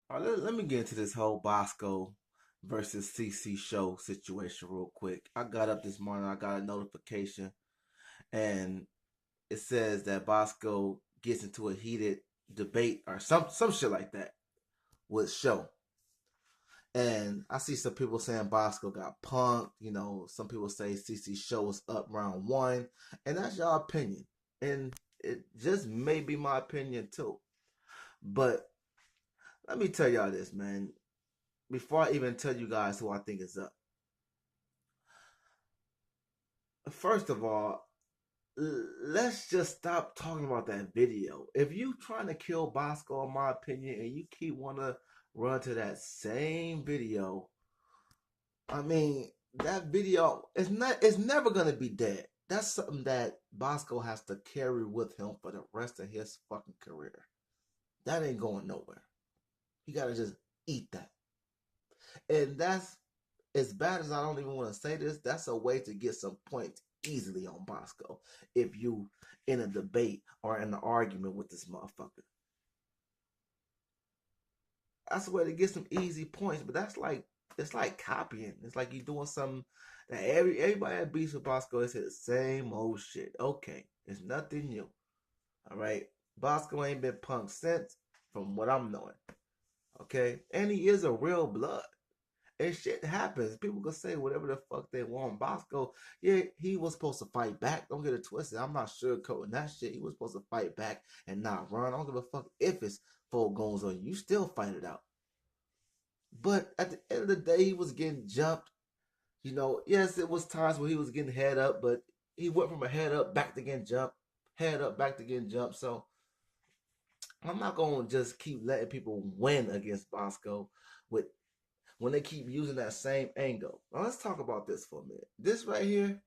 All right, let me get into this whole Bosco versus CC show situation real quick. I got up this morning, I got a notification, and it says that Bosco gets into a heated debate or some shit like that with show. And I see some people saying Bosco got punked. Some people say CC show was up round one, and that's your opinion. And it just may be my opinion too. But let me tell y'all this, man. Before I even tell you guys who I think is up, first of all, let's just stop talking about that video. If you trying to kill Bosco, in my opinion, and you keep want to run to that same video, I mean, that video is not. It's never gonna be dead. That's something that Bosco has to carry with him for the rest of his fucking career. That ain't going nowhere. You gotta just eat that. And that's as bad as I don't even want to say this. That's a way to get some points easily on Bosco if you in a debate or in an argument with this motherfucker. That's a way to get some easy points. But that's like it's like copying. It's like you doing something that everybody that beats with Bosco is the same old shit. Okay, it's nothing new. All right, Bosco ain't been punked since, from what I'm knowing. Okay, and he is a real blood. And shit happens. People can say whatever the fuck they want. Bosco, yeah, he was supposed to fight back. Don't get it twisted. I'm not sugarcoating that shit. He was supposed to fight back and not run. I don't give a fuck if it's full goons on you. You still fight it out. But at the end of the day, he was getting jumped. Yes, it was times where he was getting head up, but he went from a head up back to getting jumped, head up back to getting jumped. So I'm not gonna just keep letting people win against Bosco with when they keep using that same angle. Now let's talk about this for a minute. This right here,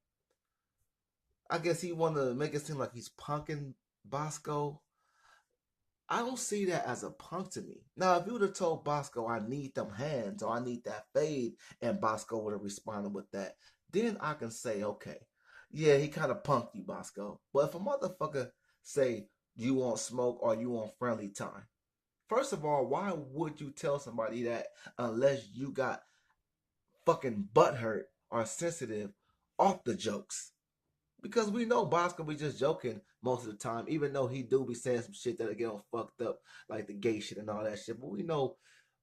I guess he want to make it seem like he's punking Bosco. I don't see that as a punk to me. Now, if you would have told Bosco, I need them hands or I need that fade, and Bosco would have responded with that, then I can say, okay, yeah, he kind of punked you, Bosco. But if a motherfucker say, you want smoke or you want friendly time, first of all, why would you tell somebody that unless you got fucking butthurt or sensitive off the jokes? Because we know Boskoe be just joking most of the time, even though he do be saying some shit that'll get him fucked up, like the gay shit and all that shit. But we know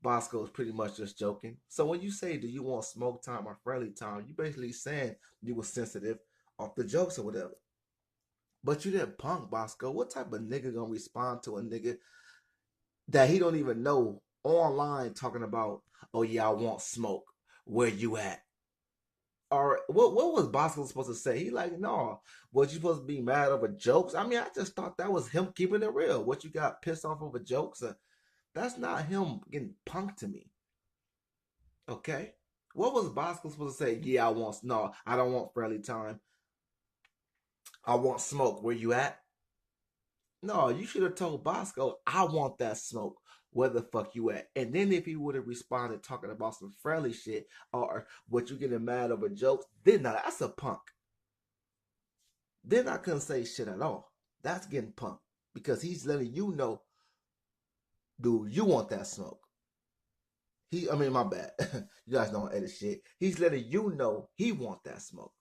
Boskoe is pretty much just joking. So when you say, do you want smoke time or friendly time, you basically saying you were sensitive off the jokes or whatever. But you didn't punk Boskoe. What type of nigga gonna respond to a nigga that he don't even know online talking about, oh yeah, I want smoke. Where you at? Or what was Bosco supposed to say? He like, no, was you supposed to be mad over jokes? I mean, I just thought that was him keeping it real. What you got pissed off over jokes? That's not him getting punked to me. Okay. What was Bosco supposed to say? Yeah, I don't want friendly time. I want smoke. Where you at? No, you should have told Bosco, I want that smoke. Where the fuck you at? And then if he would have responded talking about some friendly shit or what you getting mad over jokes, then now that's a punk. Then I couldn't say shit at all. That's getting punked because he's letting you know, dude, you want that smoke. I mean, my bad. You guys don't edit shit. He's letting you know he want that smoke.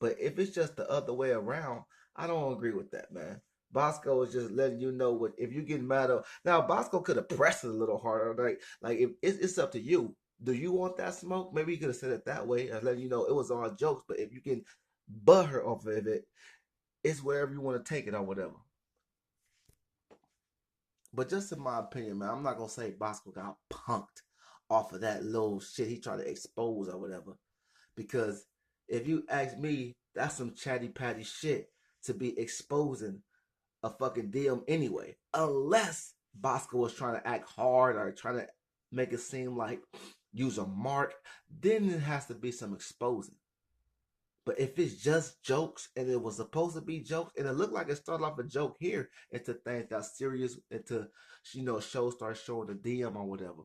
But if it's just the other way around, I don't agree with that, man. Bosco is just letting you know what if you get mad at now. Bosco could have pressed it a little harder, like if it's up to you. Do you want that smoke? Maybe he could have said it that way and letting you know it was all jokes. But if you can butt her off of it, it's wherever you want to take it or whatever. But just in my opinion, man, I'm not gonna say Bosco got punked off of that little shit he tried to expose or whatever. Because if you ask me, that's some chatty patty shit to be exposing a fucking DM anyway. Unless Bosco was trying to act hard or trying to make it seem like use a mark, then it has to be some exposing. But if it's just jokes and it was supposed to be jokes and it looked like it started off a joke here into things got serious into shows start showing the DM or whatever.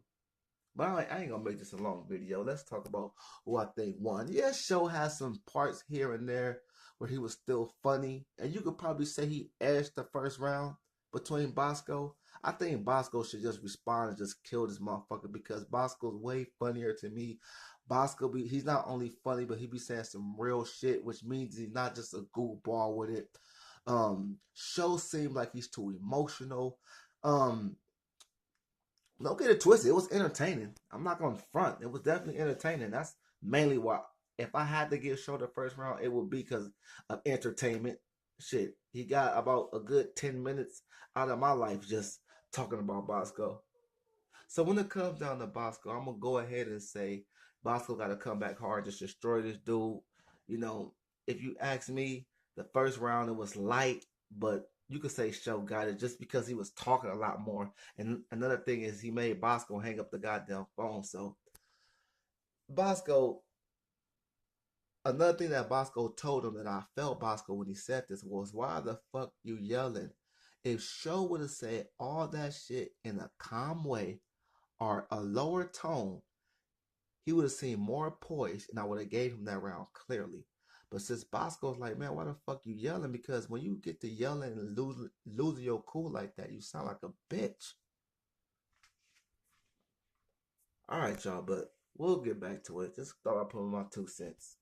But I ain't gonna make this a long video. Let's talk about who I think won. Yeah, show has some parts here and there where he was still funny, and you could probably say he edged the first round between Bosco. I think Bosco should just respond and just kill this motherfucker because Bosco's way funnier to me. He's not only funny, but he be saying some real shit, which means he's not just a goofball with it. Show seemed like he's too emotional. Um, don't get it twisted. It was entertaining. I'm not going to front. It was definitely entertaining. That's mainly why. If I had to give Show the first round, it would be because of entertainment. Shit, he got about a good 10 minutes out of my life just talking about Bosco. So when it comes down to Bosco, I'm gonna go ahead and say Bosco got to come back hard, just destroy this dude. You know, if you ask me, the first round it was light, but you could say Show got it just because he was talking a lot more. And another thing is he made Bosco hang up the goddamn phone. So Bosco, another thing that Bosco told him that I felt Bosco when he said this was, "Why the fuck you yelling?" If Show would have said all that shit in a calm way or a lower tone, he would have seemed more poised, and I would have gave him that round clearly. But since Bosco's like, man, why the fuck you yelling? Because when you get to yelling and losing your cool like that, you sound like a bitch. All right, y'all, but we'll get back to it. Just thought I'd put my 2 cents.